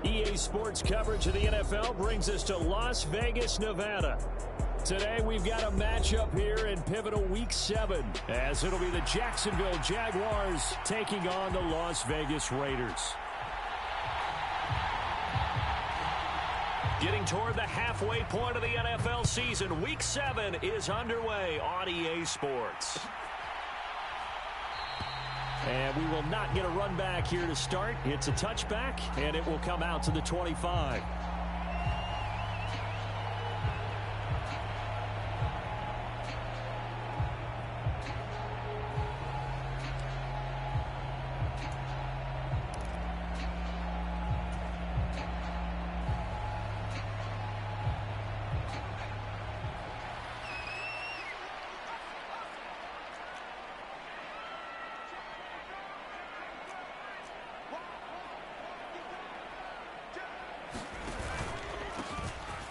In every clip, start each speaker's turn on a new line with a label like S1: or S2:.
S1: EA Sports coverage of the NFL brings us to Las Vegas, Nevada. Today we've got a matchup here in pivotal Week 7, as it'll be the Jacksonville Jaguars taking on the Las Vegas Raiders. Getting toward the halfway point of the NFL season, Week 7 is underway on EA Sports. And we will not get a run back here to start. It's a touchback, and it will come out to the 25.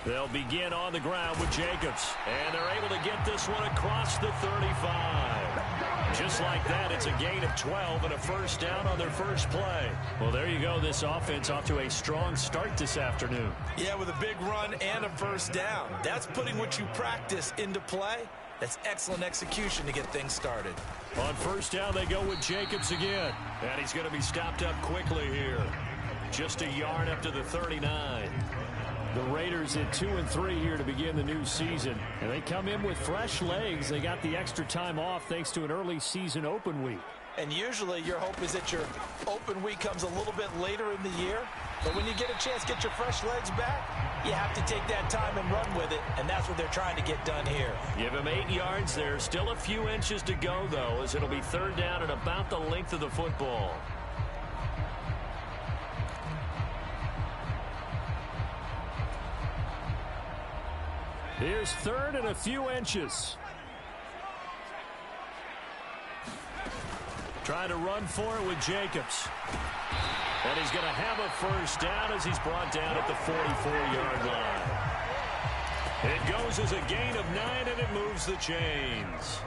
S1: They'll begin on the ground with Jacobs. And they're able to get this one across the 35. Just like that, it's a gain of 12 and a first down on their first play. Well, there you go. This offense off to a strong start this afternoon.
S2: Yeah, with a big run and a first down. That's putting what you practice into play. That's excellent execution to get things started.
S1: On first down, they go with Jacobs again. And he's going to be stopped up quickly here. Just a yard up to the 39. The Raiders at 2-3 here to begin the new season. And they come in with fresh legs. They got the extra time off thanks to an early season open week.
S2: And usually your hope is that your open week comes a little bit later in the year. But when you get a chance to get your fresh legs back, you have to take that time and run with it. And that's what they're trying to get done here.
S1: Give him 8 yards there. Still a few inches to go, though, as it'll be third down and about the length of the football. Here's third and a few inches. Trying to run for it with Jacobs. And he's going to have a first down as he's brought down at the 44-yard line. It goes as a gain of 9, and it moves the chains.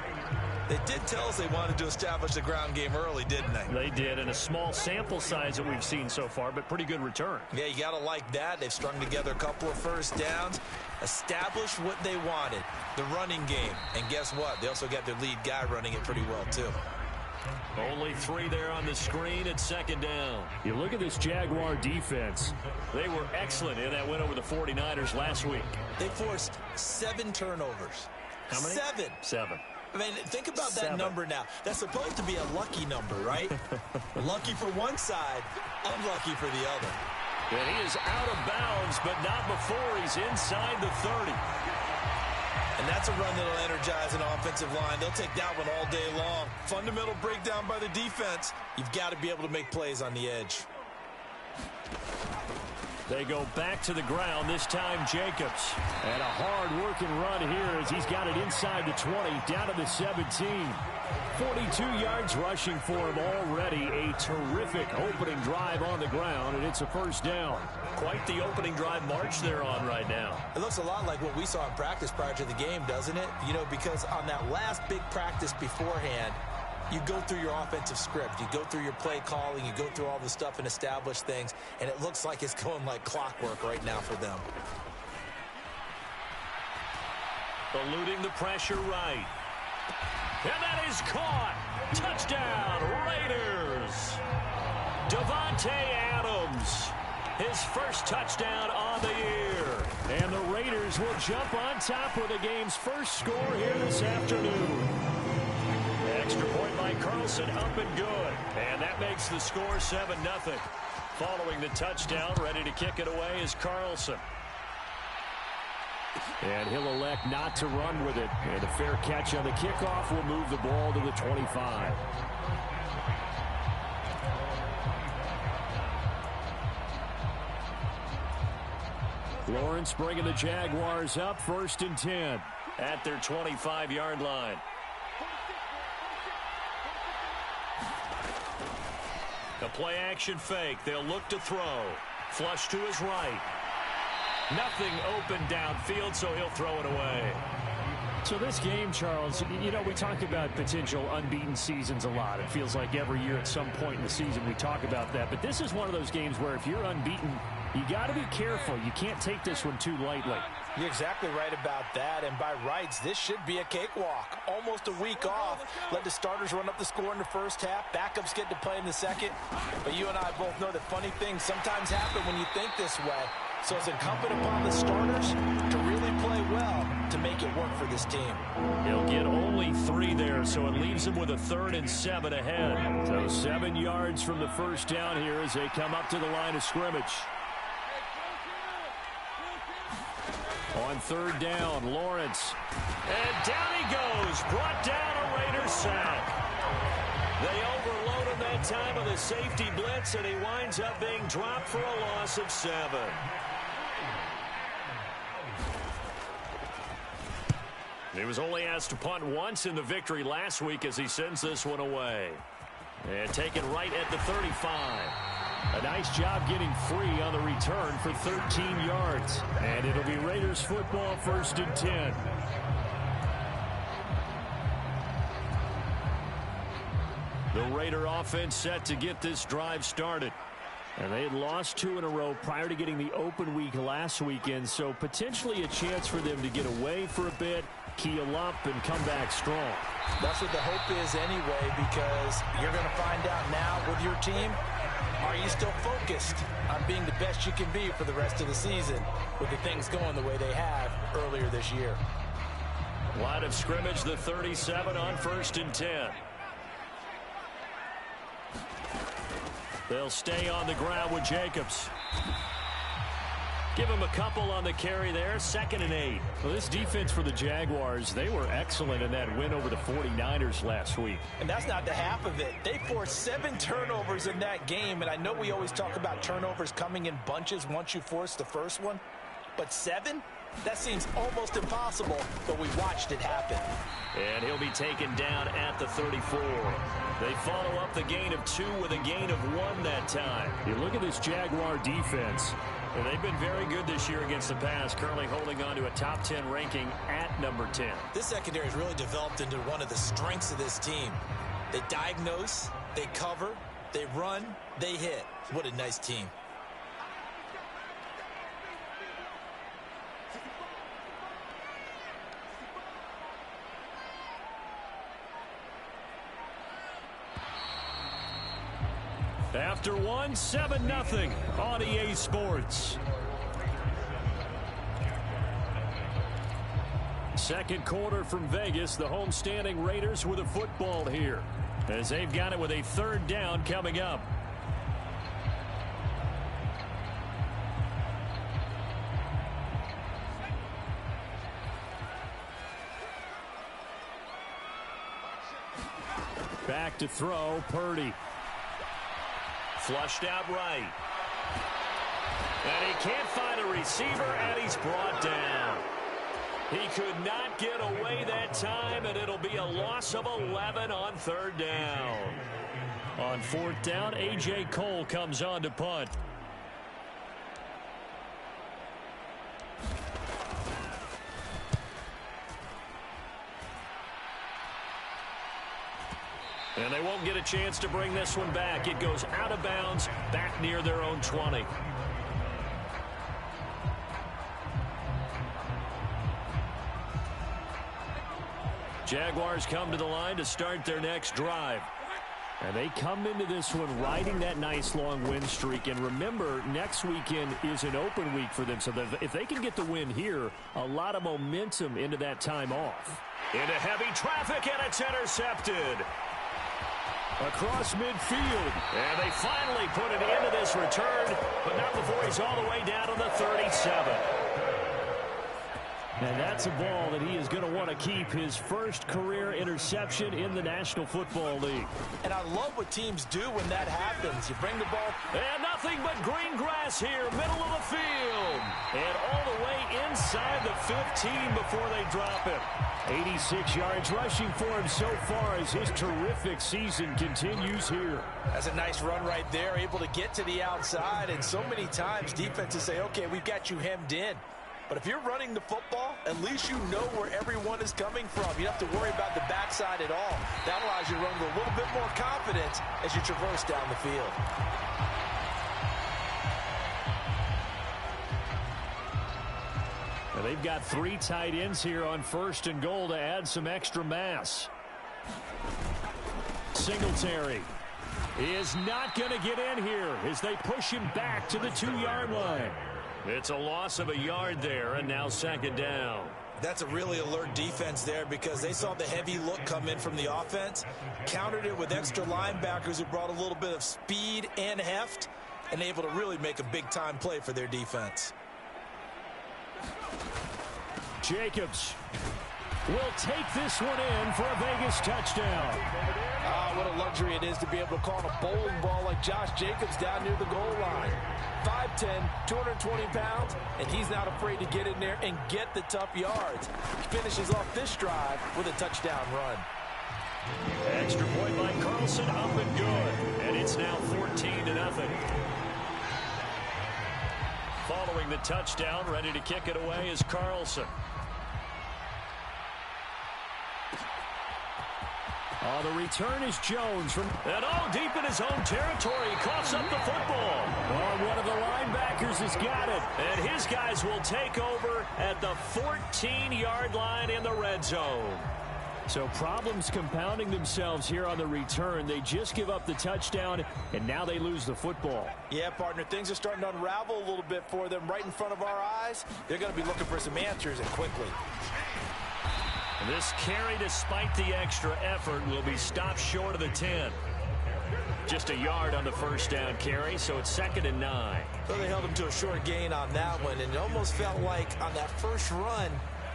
S2: They did tell us they wanted to establish the ground game early, didn't they?
S1: They did, and a small sample size that we've seen so far, but pretty good return.
S2: Yeah, you got to like that. They've strung together a couple of first downs, established what they wanted, the running game. And guess what? They also got their lead guy running it pretty well, too.
S1: Only 3 there on the screen at second down. You look at this Jaguar defense. They were excellent in that win over the 49ers last week.
S2: They forced 7 turnovers.
S1: How many?
S2: 7.
S1: 7.
S2: I mean, think about that number now. That's supposed to be a lucky number, right? Lucky for one side, unlucky for the other.
S1: And he is out of bounds, but not before he's inside the 30.
S2: And that's a run that'll energize an offensive line. They'll take that one all day long. Fundamental breakdown by the defense. You've got to be able to make plays on the edge.
S1: They go back to the ground, this time Jacobs. And a hard-working run here as he's got it inside the 20, down to the 17. 42 yards rushing for him already. A terrific opening drive on the ground, and it's a first down. Quite the opening drive march they're on right now.
S2: It looks a lot like what we saw in practice prior to the game, doesn't it? You know, because on that last big practice beforehand, you go through your offensive script. You go through your play calling. You go through all the stuff and establish things. And it looks like it's going like clockwork right now for them.
S1: Eluding the pressure right. And that is caught. Touchdown, Raiders. Davante Adams. His first touchdown on the year. And the Raiders will jump on top with the game's first score here this afternoon. Extra point by Carlson, up and good. And that makes the score 7-0. Following the touchdown, ready to kick it away is Carlson. And he'll elect not to run with it. And a fair catch on the kickoff will move the ball to the 25. Lawrence bringing the Jaguars up, 1st and 10 at their 25-yard line. A play-action fake. They'll look to throw. Flush to his right. Nothing open downfield, so he'll throw it away. So this game, Charles, you know, we talk about potential unbeaten seasons a lot. It feels like every year at some point in the season we talk about that. But this is one of those games where if you're unbeaten, you got to be careful. You can't take this one too lightly.
S2: You're exactly right about that. And by rights, this should be a cakewalk. Almost a week off. Let the starters run up the score in the first half. Backups get to play in the second. But you and I both know that funny things sometimes happen when you think this way. So it's incumbent upon the starters to really play well to make it work for this team.
S1: He'll get only 3 there, so it leaves him with a 3rd and 7 ahead. So 7 yards from the first down here as they come up to the line of scrimmage. On 3rd down, Lawrence. And down he goes. Brought down a Raiders sack. They overload him that time with a safety blitz, and he winds up being dropped for a loss of 7. He was only asked to punt once in the victory last week as he sends this one away. And taken right at the 35. A nice job getting free on the return for 13 yards. And it'll be Raiders football, 1st and 10. The Raider offense set to get this drive started. And they had lost 2 in a row prior to getting the open week last weekend, so potentially a chance for them to get away for a bit, keel up, and come back strong.
S2: That's what the hope is anyway, because you're going to find out now with your team, are you still focused on being the best you can be for the rest of the season with the things going the way they have earlier this year?
S1: Line of scrimmage, the 37 on 1st and 10. They'll stay on the ground with Jacobs. Give him a couple on the carry there. 2nd and 8. Well, this defense for the Jaguars, they were excellent in that win over the 49ers last week.
S2: And that's not the half of it. They forced 7 turnovers in that game, and I know we always talk about turnovers coming in bunches once you force the first one, but 7? That seems almost impossible, but we watched it happen.
S1: And he'll be taken down at the 34. They follow up the gain of 2 with a gain of 1 that time. You look at this Jaguar defense. And they've been very good this year against the pass, currently holding on to a top 10 ranking at number 10.
S2: This secondary has really developed into one of the strengths of this team. They diagnose, they cover, they run, they hit. What a nice team.
S1: After 1, 7-0 on EA Sports. Second quarter from Vegas, the homestanding Raiders with a football here, as they've got it with a 3rd down coming up. Back to throw, Purdy. Flushed out right. And he can't find a receiver, and he's brought down. He could not get away that time, and it'll be a loss of 11 on 3rd down. On 4th down, A.J. Cole comes on to punt. And they won't get a chance to bring this one back. It goes out of bounds, back near their own 20. Jaguars come to the line to start their next drive. And they come into this one riding that nice long win streak. And remember, next weekend is an open week for them. So if they can get the win here, a lot of momentum into that time off. Into heavy traffic, and it's intercepted. Across midfield. And they finally put an end to this return, but not before he's all the way down to the 37. And that's a ball that he is going to want to keep, his first career interception in the National Football League.
S2: And I love what teams do when that happens. You bring the ball.
S1: And nothing but green grass here, middle of the field. And all the way inside the 15 before they drop him. 86 yards rushing for him so far as his terrific season continues here.
S2: That's a nice run right there, able to get to the outside. And so many times defenses say, okay, we've got you hemmed in. But if you're running the football, at least you know where everyone is coming from. You don't have to worry about the backside at all. That allows you to run with a little bit more confidence as you traverse down the field.
S1: Now they've got 3 tight ends here on 1st and goal to add some extra mass. Singletary is not going to get in here as they push him back to the 2-yard line. It's a loss of a yard there, and now 2nd down.
S2: That's a really alert defense there because they saw the heavy look come in from the offense, countered it with extra linebackers who brought a little bit of speed and heft, and able to really make a big-time play for their defense.
S1: Jacobs will take this one in for a Vegas touchdown.
S2: What a luxury it is to be able to call a bowling ball like Josh Jacobs down near the goal line. 5'10", 220 pounds, and he's not afraid to get in there and get the tough yards. He finishes off this drive with a touchdown run.
S1: Extra point by Carlson, up and good. And it's now 14-0. Following the touchdown, ready to kick it away is Carlson. The return is Jones from deep in his own territory. He coughs up the football. One of the linebackers has got it. And his guys will take over at the 14-yard line in the red zone. So problems compounding themselves here on the return. They just give up the touchdown, and now they lose the football.
S2: Yeah, partner, things are starting to unravel a little bit for them right in front of our eyes. They're going to be looking for some answers, and quickly.
S1: This carry, despite the extra effort, will be stopped short of the 10. Just a yard on the 1st down carry, so it's 2nd and 9.
S2: So they held him to a short gain on that one, and it almost felt like on that first run,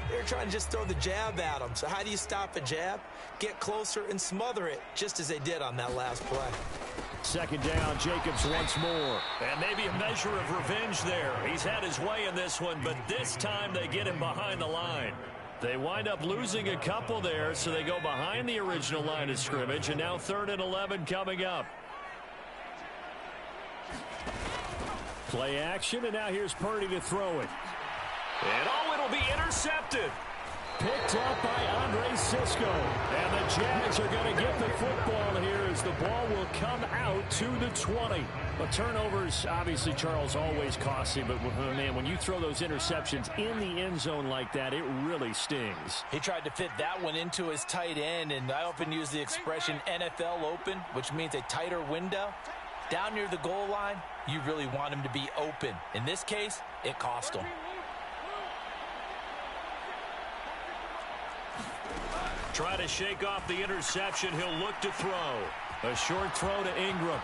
S2: they were trying to just throw the jab at him. So how do you stop a jab? Get closer and smother it, just as they did on that last play.
S1: 2nd down, Jacobs once more. And maybe a measure of revenge there. He's had his way in this one, but this time they get him behind the line. They wind up losing a couple there, so they go behind the original line of scrimmage, and now 3rd and 11 coming up. Play action, and now here's Purdy to throw it. And it'll be intercepted. Picked up by Andre Cisco. And the Jags are going to get the football here as the ball will come out to the 20. But turnovers, obviously, Charles, always costly. But, man, when you throw those interceptions in the end zone like that, it really stings.
S2: He tried to fit that one into his tight end, and I often use the expression NFL open, which means a tighter window. Down near the goal line, you really want him to be open. In this case, it cost him.
S1: Try to shake off the interception. He'll look to throw. A short throw to Ingram.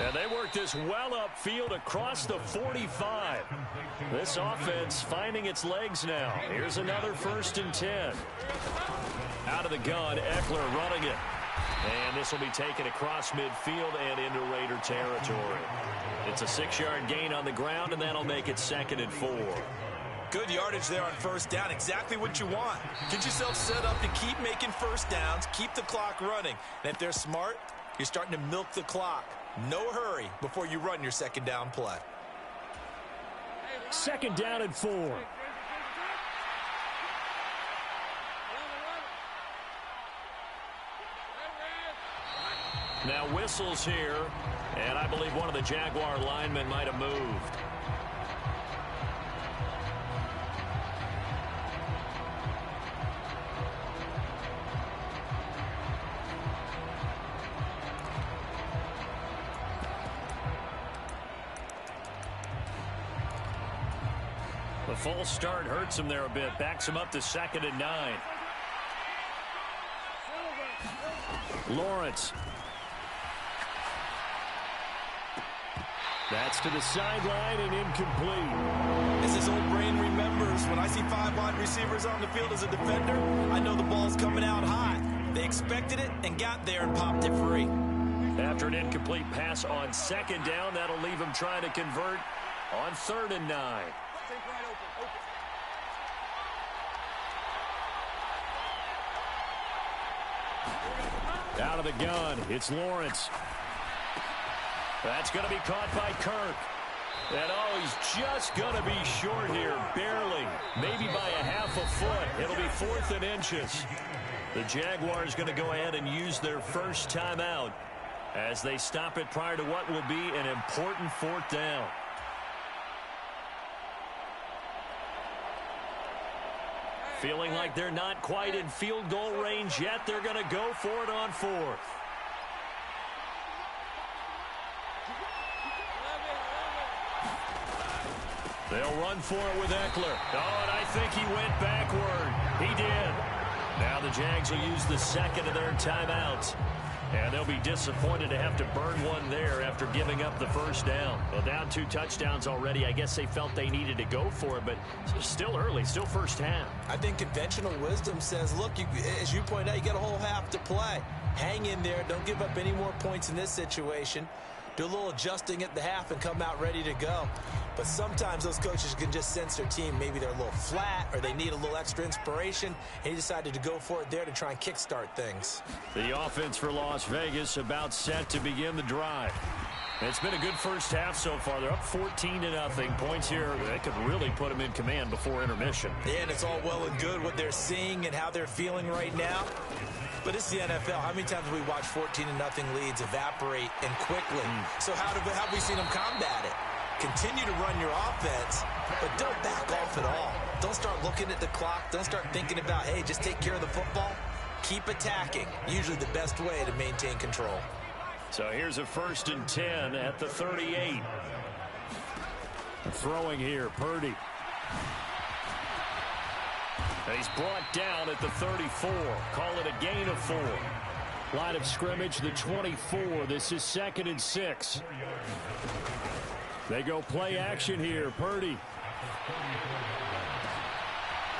S1: And they work this well upfield across the 45. This offense finding its legs now. Here's another 1st and 10. Out of the gun, Eckler running it. And this will be taken across midfield and into Raider territory. It's a 6-yard gain on the ground, and that'll make it 2nd and 4.
S2: Good yardage there on 1st down. Exactly what you want. Get yourself set up to keep making 1st downs, keep the clock running. And if they're smart, you're starting to milk the clock. No hurry before you run your 2nd down play.
S1: 2nd down and 4. Now whistles here, and I believe one of the Jaguar linemen might have moved. The false start hurts him there a bit. Backs him up to 2nd and 9. Lawrence. That's to the sideline and incomplete.
S2: As his old brain remembers, when I see 5 wide receivers on the field as a defender, I know the ball's coming out hot. They expected it and got there and popped it free.
S1: After an incomplete pass on 2nd down, that'll leave him trying to convert on 3rd and 9. Out of the gun, it's Lawrence. That's going to be caught by Kirk. And oh, he's just going to be short here, barely, maybe by a half a foot. It'll be 4th and inches. The Jaguars going to go ahead and use their first timeout as they stop it prior to what will be an important 4th down. Feeling like they're not quite in field goal range yet, they're going to go for it on 4th. They'll run for it with Eckler. Oh, and I think he went backward. He did. Now the Jags will use the second of their timeouts. And they'll be disappointed to have to burn one there after giving up the first down. Well, down 2 touchdowns already. I guess they felt they needed to go for it, but still early, still first half.
S2: I think conventional wisdom says, look, as you point out, you got a whole half to play. Hang in there. Don't give up any more points in this situation. Do a little adjusting at the half and come out ready to go. But sometimes those coaches can just sense their team. Maybe they're a little flat or they need a little extra inspiration. And he decided to go for it there to try and kickstart things.
S1: The offense for Las Vegas about set to begin the drive. It's been a good first half so far. They're up 14-0. Points here that could really put them in command before intermission.
S2: Yeah, and it's all well and good what they're seeing and how they're feeling right now. But it's the NFL. How many times have we watched 14-0 leads evaporate and quickly? So how have we seen them combat it? Continue to run your offense, but don't back off at all. Don't start looking at the clock. Don't start thinking about, hey, just take care of the football. Keep attacking. Usually the best way to maintain control.
S1: So here's a 1st and 10 at the 38. Throwing here, Purdy. He's brought down at the 34. Call it a gain of 4. Line of scrimmage, the 24. This is 2nd and 6. They go play action here. Purdy.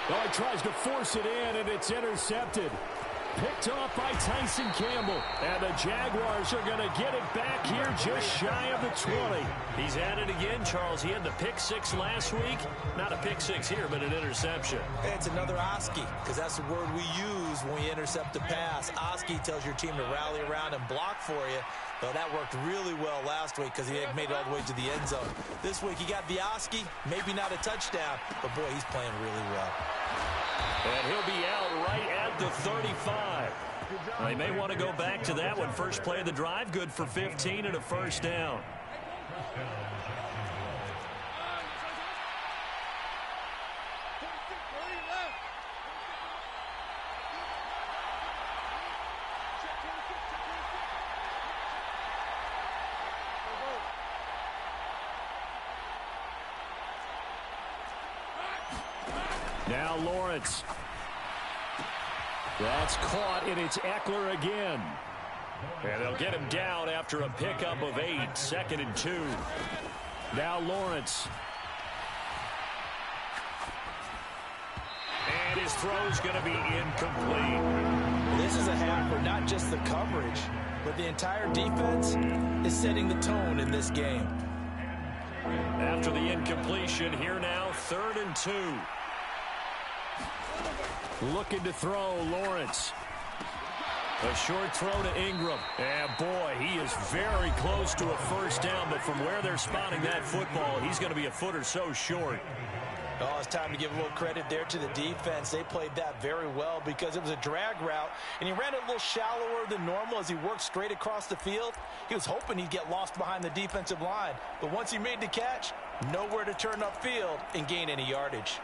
S1: Oh, he tries to force it in, and it's intercepted. Picked off by Tyson Campbell. And the Jaguars are going to get it back here just shy of the 20. He's at it again, Charles. He had the pick 6 last week. Not a pick 6 here, but an interception.
S2: It's another Oski, because that's the word we use when we intercept a pass. Oski tells your team to rally around and block for you. Well, that worked really well last week because he had made it all the way to the end zone. This week he got the Oski, maybe not a touchdown, but boy, he's playing really well.
S1: And he'll be out right at the 35. They may want to go back to that one. First play of the drive, good for 15 and a first down. Now Lawrence. That's caught, and it's Eckler again. And they'll get him down after a pickup of 8. 2nd and 2. Now Lawrence. And his throw's going to be incomplete.
S2: This is a half where not just the coverage, but the entire defense is setting the tone in this game.
S1: After the incompletion, here now, 3rd and 2. Looking to throw, Lawrence. A short throw to Ingram. And boy, he is very close to a first down, but from where they're spotting that football, he's going to be a foot or so short.
S2: Oh, it's time to give a little credit there to the defense. They played that very well because it was a drag route, and he ran it a little shallower than normal as he worked straight across the field. He was hoping he'd get lost behind the defensive line, but once he made the catch, nowhere to turn upfield and gain any yardage.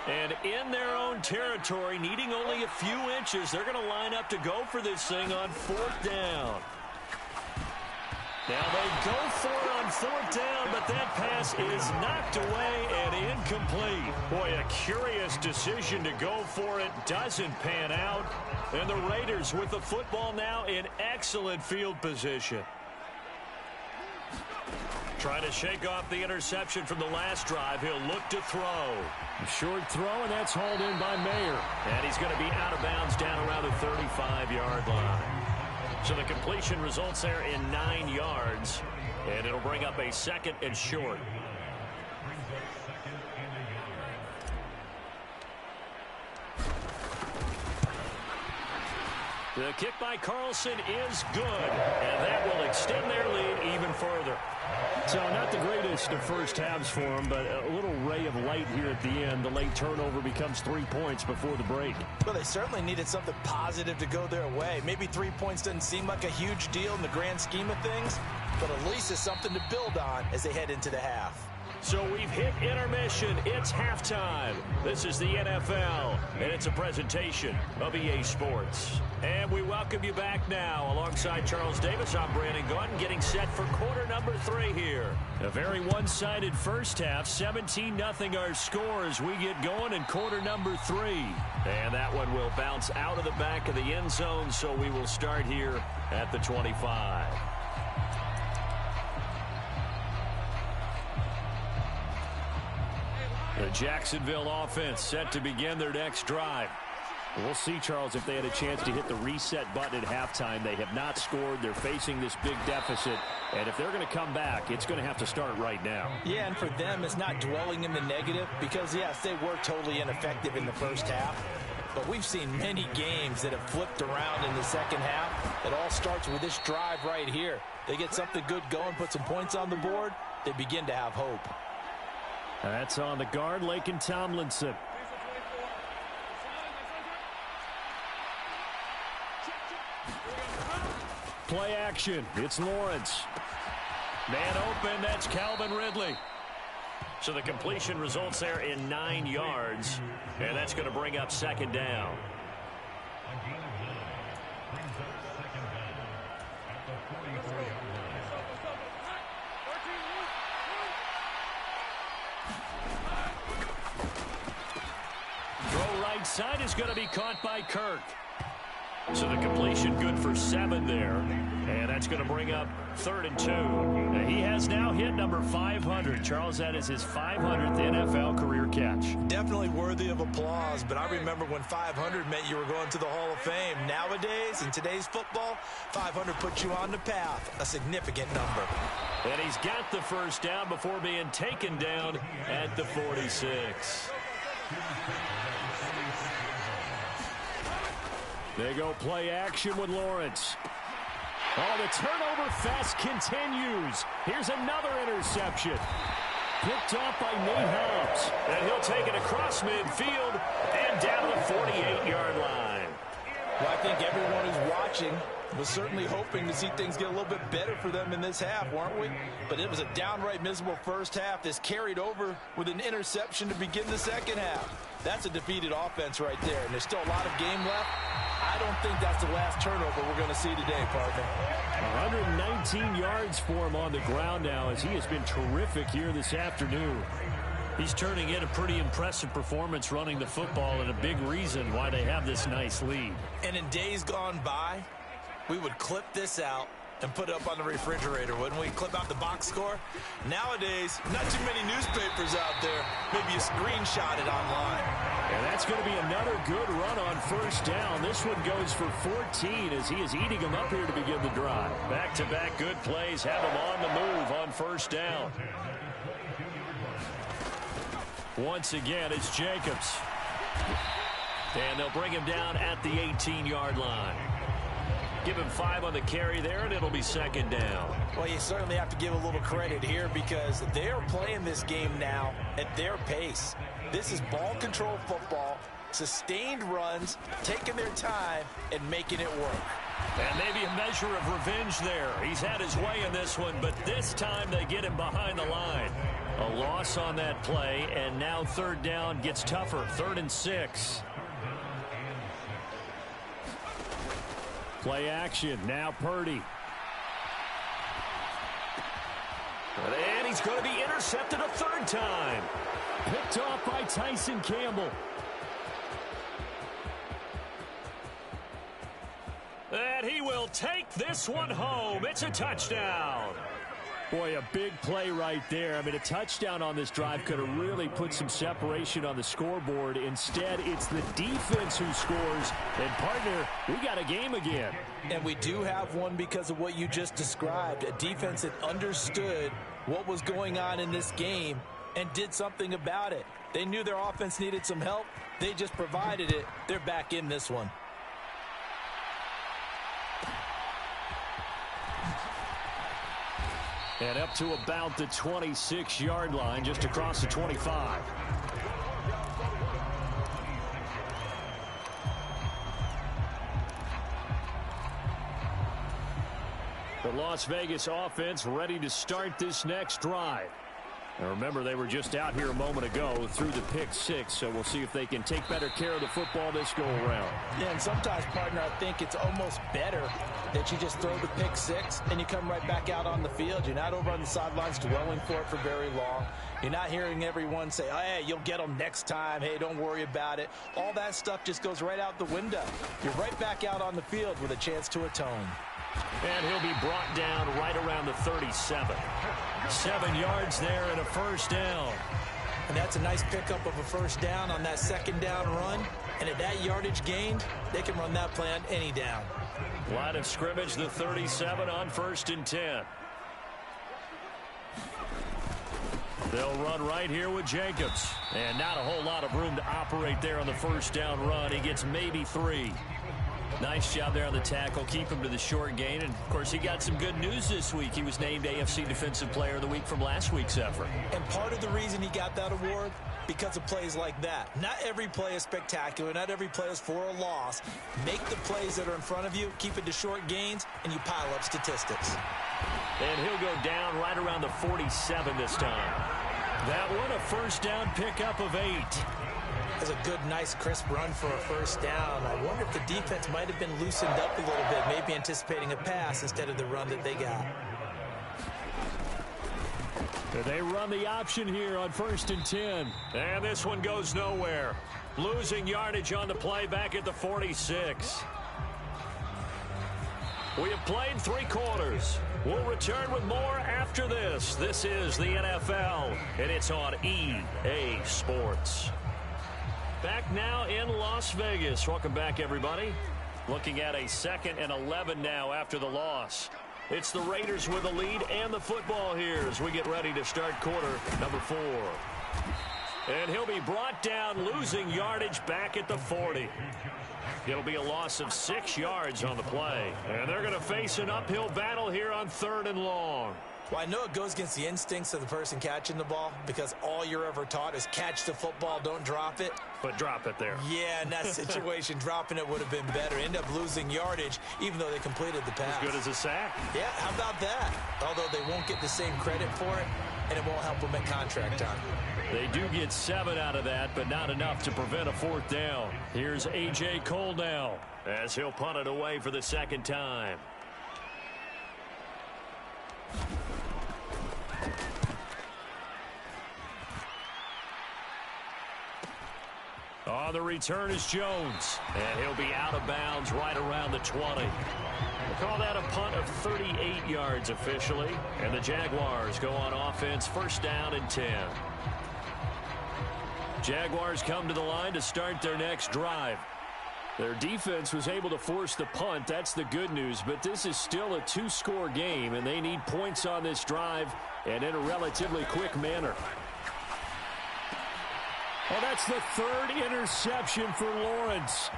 S1: And in their own territory, needing only a few inches, they're going to line up to go for this thing on 4th down. Now they go for it on 4th down, but that pass is knocked away and incomplete. Boy, a curious decision to go for it. Doesn't pan out. And the Raiders with the football now in excellent field position. Trying to shake off the interception from the last drive. He'll look to throw. A short throw, and that's hauled in by Mayer. And he's going to be out of bounds down around the 35-yard line. So the completion results there in 9 yards. And it'll bring up a 2nd and short. The kick by Carlson is good, and that will extend their lead even further. So not the greatest of first halves for him, but a little ray of light here at the end. The late turnover becomes 3 points before the break.
S2: Well, they certainly needed something positive to go their way. Maybe 3 points doesn't seem like a huge deal in the grand scheme of things, but at least it's something to build on as they head into the half.
S1: So we've hit intermission. It's halftime. This is the NFL, and it's a presentation of EA Sports. And we welcome you back now. Alongside Charles Davis, I'm Brandon Gaudin, getting set for quarter number 3 here. A very one-sided first half, 17-0 our score as we get going in quarter number 3. And that one will bounce out of the back of the end zone, so we will start here at the 25. The Jacksonville offense set to begin their next drive. We'll see, Charles, if they had a chance to hit the reset button at halftime. They have not scored. They're facing this big deficit. And if they're going to come back, it's going to have to start right now.
S2: Yeah, and for them, it's not dwelling in the negative because, yes, they were totally ineffective in the first half. But we've seen many games that have flipped around in the second half. It all starts with this drive right here. They get something good going, put some points on the board, they begin to have hope.
S1: That's on the guard, Laken Tomlinson. Play action. It's Lawrence. Man open. That's Calvin Ridley. So the completion results there in 9 yards. And that's going to bring up second down. Throw right side is going to be caught by Kirk. So the completion good for 7 there. And that's going to bring up 3rd and 2. And he has now hit number 500. Charles, that is his 500th NFL career catch.
S2: Definitely worthy of applause, but I remember when 500 meant you were going to the Hall of Fame. Nowadays, in today's football, 500 puts you on the path, a significant number.
S1: And he's got the first down before being taken down at the 46. They go play action with Lawrence. Oh, the turnover fest continues. Here's another interception. Picked off by Nate Hobbs. And he'll take it across midfield and down the 48-yard line.
S2: Well, I think everyone who's watching was certainly hoping to see things get a little bit better for them in this half, weren't we? But it was a downright miserable first half. This carried over with an interception to begin the second half. That's a defeated offense right there, and there's still a lot of game left. I don't think that's the last turnover we're going to see today, partner.
S1: 119 yards for him on the ground now as he has been terrific here this afternoon. He's turning in a pretty impressive performance running the football and a big reason why they have this nice lead.
S2: And in days gone by, we would clip this out and put it up on the refrigerator, wouldn't we? Clip out the box score. Nowadays, not too many newspapers out there. Maybe you screenshot it online.
S1: And that's going to be another good run on first down. This one goes for 14 as he is eating them up here to begin the drive. Back-to-back good plays have him on the move on first down. Once again, it's Jacobs. And they'll bring him down at the 18-yard line. Give him 5 on the carry there, and it'll be second down.
S2: Well, you certainly have to give a little credit here because they're playing this game now at their pace. This is ball control football, sustained runs, taking their time, and making it work.
S1: And maybe a measure of revenge there. He's had his way in this one, but this time they get him behind the line. A loss on that play, and now third down gets tougher. 3rd and 6. Play action. Now Purdy. And he's going to be intercepted a 3rd time. Picked off by Tyson Campbell. And he will take this one home. It's a touchdown. Boy, a big play right there. I mean, a touchdown on this drive could have really put some separation on the scoreboard. Instead, it's the defense who scores. And, partner, we got a game again.
S2: And we do have one because of what you just described. A defense that understood what was going on in this game and did something about it. They knew their offense needed some help. They just provided it. They're back in this one.
S1: And up to about the 26-yard line, just across the 25. The Las Vegas offense ready to start this next drive. And remember, they were just out here a moment ago through the pick six, so we'll see if they can take better care of the football this go-around.
S2: Yeah, and sometimes, partner, I think it's almost better that you just throw the pick six and you come right back out on the field. You're not over on the sidelines dwelling for it for very long. You're not hearing everyone say, oh, hey, you'll get them next time. Hey, don't worry about it. All that stuff just goes right out the window. You're right back out on the field with a chance to atone.
S1: And he'll be brought down right around the 37. 7 yards there and a first down.
S2: And that's a nice pickup of a first down on that second down run. And at that yardage gained, they can run that play on any down.
S1: Line of scrimmage, the 37 on 1st and 10. They'll run right here with Jacobs. And not a whole lot of room to operate there on the first down run. He gets maybe 3. Nice job there on the tackle. Keep him to the short gain. And, of course, he got some good news this week. He was named AFC Defensive Player of the Week from last week's effort.
S2: And part of the reason he got that award, because of plays like that. Not every play is spectacular. Not every play is for a loss. Make the plays that are in front of you, keep it to short gains, and you pile up statistics.
S1: And he'll go down right around the 47 this time. That one, a first down pickup of 8.
S2: That's a good, nice, crisp run for a first down. I wonder if the defense might have been loosened up a little bit, maybe anticipating a pass instead of the run that they got.
S1: They run the option here on 1st and 10. And this one goes nowhere. Losing yardage on the play back at the 46. We have played 3 quarters. We'll return with more after this. This is the NFL, and it's on EA Sports. Back now in Las Vegas. Welcome back, everybody. Looking at a 2nd and 11 now after the loss. It's the Raiders with the lead and the football here as we get ready to start quarter number 4. And he'll be brought down, losing yardage back at the 40. It'll be a loss of 6 yards on the play. And they're going to face an uphill battle here on 3rd and long.
S2: Well, I know it goes against the instincts of the person catching the ball because all you're ever taught is catch the football, don't drop it.
S1: But drop it there.
S2: Yeah, in that situation, dropping it would have been better. End up losing yardage, even though they completed the pass.
S1: As good as a sack.
S2: Yeah, how about that? Although they won't get the same credit for it, and it won't help them at contract time.
S1: They do get 7 out of that, but not enough to prevent a 4th down. Here's A.J. Cole now as he'll punt it away for the 2nd time. On the return is Jones, and he'll be out of bounds right around the 20. We'll call that a punt of 38 yards officially, and the Jaguars go on offense, 1st down and 10. Jaguars come to the line to start their next drive. Their defense was able to force the punt. That's the good news, but this is still a 2-score game, and they need points on this drive and in a relatively quick manner. Well, that's the 3rd interception for Lawrence.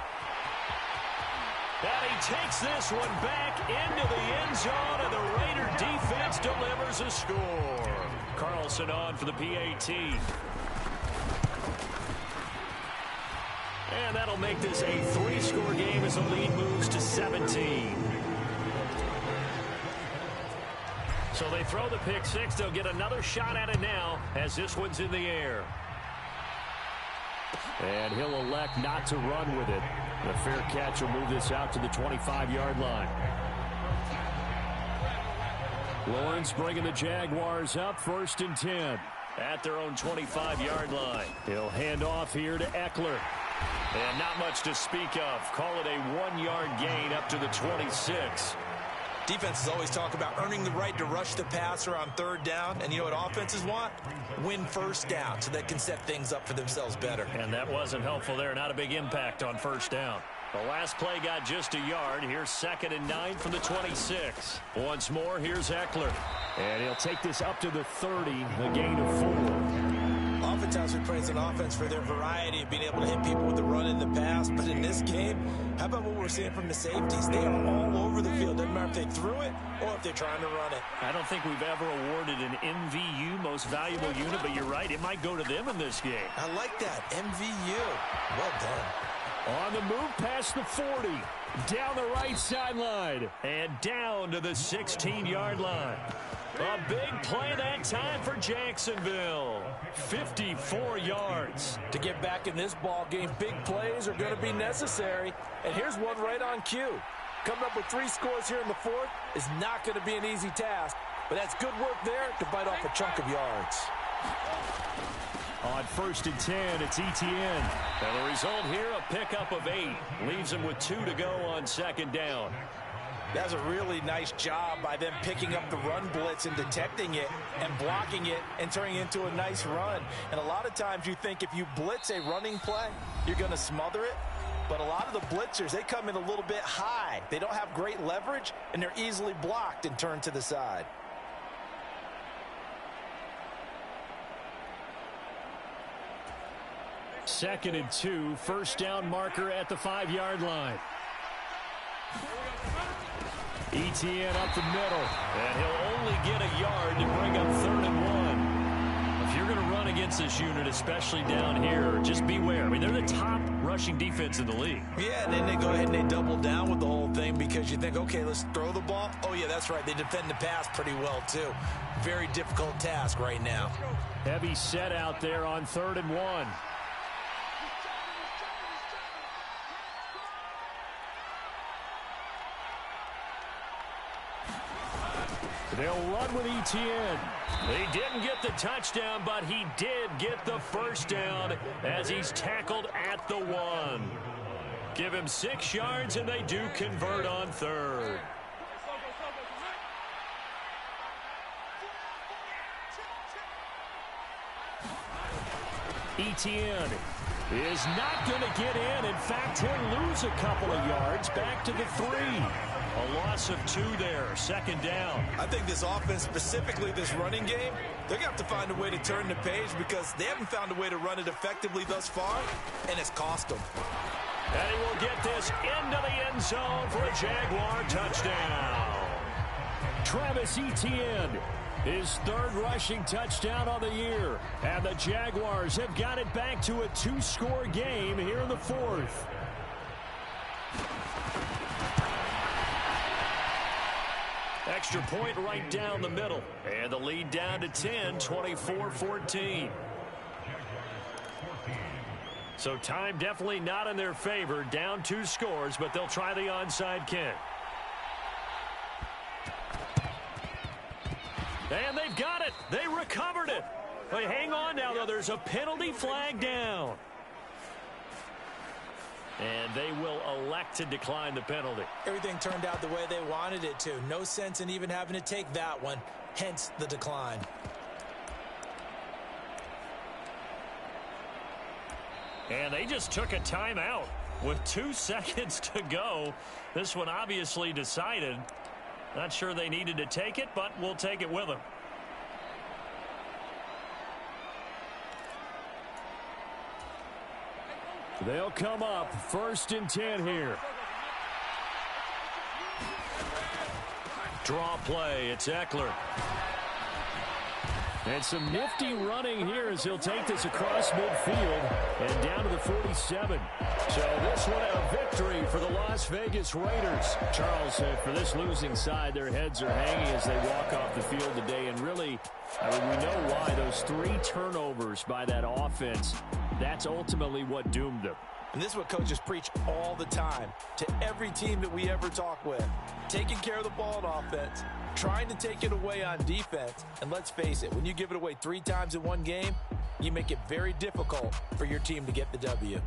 S1: And he takes this one back into the end zone, and the Raider defense delivers a score. Carlson on for the PAT. And that'll make this a 3-score game as the lead moves to 17. So they throw the pick 6. They'll get another shot at it now as this one's in the air. And he'll elect not to run with it. A fair catch will move this out to the 25-yard line. Lawrence bringing the Jaguars up, 1st and 10 at their own 25-yard line. He'll hand off here to Eckler. And not much to speak of. Call it a 1-yard gain up to the 26.
S2: Defenses always talk about earning the right to rush the passer on 3rd down. And you know what offenses want? Win 1st down so they can set things up for themselves better.
S1: And that wasn't helpful there. Not a big impact on 1st down. The last play got just a yard. Here's 2nd and 9 from the 26. Once more, here's Eckler. And he'll take this up to the 30, a gain of 4.
S2: oftentimes we praise an offense for their variety of being able to hit people with the run and the pass. But in this game, how about what we're seeing from the safeties? They are all over the field. Doesn't matter if they threw it or if they're trying to run it.
S1: I don't think we've ever awarded an MVU, most valuable unit, but you're right. It might go to them in this game.
S2: I like that. MVU. Well done.
S1: On the move past the 40. Down the right sideline. And down to the 16-yard line. A big play that time for Jacksonville. 54 yards.
S2: To get back in this ball game, big plays are going to be necessary. And here's one right on cue. Coming up with 3 scores here in the 4th is not going to be an easy task. But that's good work there to bite off a chunk of yards.
S1: On 1st and 10, it's Etienne. And the result here, a pickup of 8. Leaves him with 2 to go on 2nd down.
S2: That's a really nice job by them picking up the run blitz and detecting it and blocking it and turning it into a nice run. And a lot of times you think if you blitz a running play, you're going to smother it. But a lot of the blitzers, they come in a little bit high. They don't have great leverage, and they're easily blocked and turned to the side.
S1: Second and 2, first down marker at the 5-yard line. Etienne up the middle, and he'll only get a yard to bring up 3rd and 1. If you're going to run against this unit, especially down here, just beware. I mean, they're the top rushing defense in the league.
S2: Yeah, and then they go ahead and they double down with the whole thing because you think, okay, let's throw the ball. Oh, yeah, that's right. They defend the pass pretty well, too. Very difficult task right now.
S1: Heavy set out there on 3rd and 1. They'll run with Etienne. He didn't get the touchdown, but he did get the first down as he's tackled at the 1. Give him 6 yards, and they do convert on 3rd. Etienne is not going to get in. In fact, he'll lose a couple of yards back to the 3. A loss of 2 there, 2nd down.
S2: I think this offense, specifically this running game, they're going to have to find a way to turn the page because they haven't found a way to run it effectively thus far, and it's cost them.
S1: And he will get this into the end zone for a Jaguar touchdown. Travis Etienne, his 3rd rushing touchdown on the year. And the Jaguars have got it back to a 2-score game here in the 4th. Extra point right down the middle. And the lead down to 10, 24-14. So time definitely not in their favor. Down 2 scores, but they'll try the onside kick. And they've got it. They recovered it. But hang on now, though. There's a penalty flag down. And they will elect to decline the penalty.
S2: Everything turned out the way they wanted it to. No sense in even having to take that one. Hence the decline.
S1: And they just took a timeout with 2 seconds to go. This one obviously decided. Not sure they needed to take it, but we'll take it with them. They'll come up 1st and 10 here. Draw play. It's Eckler. And some nifty running here as he'll take this across midfield and down to the 47. So this one a victory for the Las Vegas Raiders. Charles, for this losing side, their heads are hanging as they walk off the field today. And really, I mean, we know why. Those 3 turnovers by that offense, that's ultimately what doomed them.
S2: And this is what coaches preach all the time to every team that we ever talk with. Taking care of the ball on offense, trying to take it away on defense. And let's face it, when you give it away 3 times in one game, you make it very difficult for your team to get the W.